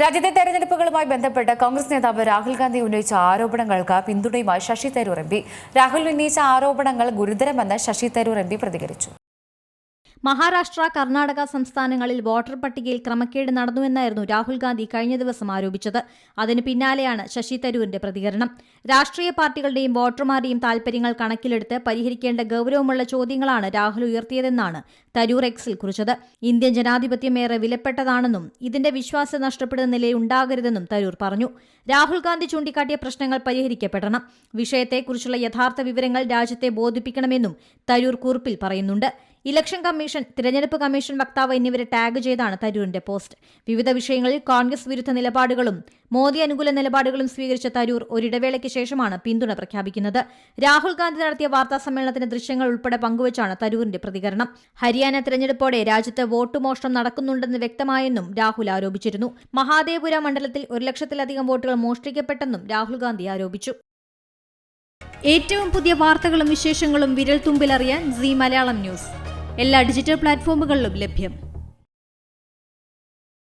രാജ്യത്തെ തെരഞ്ഞെടുപ്പുകളുമായി ബന്ധപ്പെട്ട് കോൺഗ്രസ് നേതാവ് രാഹുൽ ഗാന്ധി ഉന്നയിച്ച ആരോപണങ്ങൾക്ക് പിന്തുണയുമായി ശശി തരൂർ എം പി. രാഹുൽ ഉന്നയിച്ച ആരോപണങ്ങൾ ഗുരുതരമെന്ന് ശശി തരൂർ എം പി പ്രതികരിച്ചു. മഹാരാഷ്ട്ര, കർണാടക സംസ്ഥാനങ്ങളിൽ വോട്ടർ പട്ടികയിൽ ക്രമക്കേട് നടന്നുവെന്നായിരുന്നു രാഹുൽ ഗാന്ധി കഴിഞ്ഞ ദിവസം ആരോപിച്ചത്. അതിന് പിന്നാലെയാണ് ശശി തരൂരിന്റെ പ്രതികരണം. രാഷ്ട്രീയ പാർട്ടികളുടെയും വോട്ടർമാരുടെയും താൽപര്യങ്ങൾ കണക്കിലെടുത്ത് പരിഹരിക്കേണ്ട ഗൌരവമുള്ള ചോദ്യങ്ങളാണ് രാഹുൽ ഉയർത്തിയതെന്നാണ് തരൂർ എക്സിൽ കുറിച്ചത്. ഇന്ത്യൻ ജനാധിപത്യം ഏറെ വിലപ്പെട്ടതാണെന്നും ഇതിന്റെ വിശ്വാസം നഷ്ടപ്പെടുന്ന നിലയുണ്ടാകരുതെന്നും തരൂർ പറഞ്ഞു. രാഹുൽ ഗാന്ധി ചൂണ്ടിക്കാട്ടിയ പ്രശ്നങ്ങൾ പരിഹരിക്കപ്പെടണം. വിഷയത്തെക്കുറിച്ചുള്ള യഥാർത്ഥ വിവരങ്ങൾ രാജ്യത്തെ ബോധിപ്പിക്കണമെന്നും തരൂർ കുറിപ്പിൽ പറയുന്നുണ്ട്. ഇലക്ഷൻ കമ്മീഷൻ, തിരഞ്ഞെടുപ്പ് കമ്മീഷൻ വക്താവ് എന്നിവരെ ടാഗ് ചെയ്താണ് തരൂരിന്റെ പോസ്റ്റ്. വിവിധ വിഷയങ്ങളിൽ കോൺഗ്രസ് വിരുദ്ധ നിലപാടുകളും മോദി അനുകൂല നിലപാടുകളും സ്വീകരിച്ച തരൂർ ഒരിടവേളയ്ക്ക് ശേഷമാണ് പിന്തുണ പ്രഖ്യാപിക്കുന്നത്. രാഹുൽ ഗാന്ധി നടത്തിയ വാർത്താ സമ്മേളനത്തിന്റെ ദൃശ്യങ്ങൾ ഉൾപ്പെടെ പങ്കുവച്ചാണ് തരൂരിന്റെ പ്രതികരണം. ഹരിയാന തിരഞ്ഞെടുപ്പോടെ രാജ്യത്ത് വോട്ട് മോഷണം നടക്കുന്നുണ്ടെന്ന് വ്യക്തമായെന്നും രാഹുൽ ആരോപിച്ചിരുന്നു. മഹാദേവപുര മണ്ഡലത്തിൽ 1 ലക്ഷത്തിലധികം വോട്ടുകൾ മോഷ്ടിക്കപ്പെട്ടെന്നും രാഹുൽ ഗാന്ധി ആരോപിച്ചു. ഏറ്റവും പുതിയ വാർത്തകളും വിശേഷങ്ങളും വിരൽ തുമ്പിലറിയാൻ സീ മലയാളം ന്യൂസ് എല്ലാ ഡിജിറ്റൽ പ്ലാറ്റ്ഫോമുകളിലും ലഭ്യം.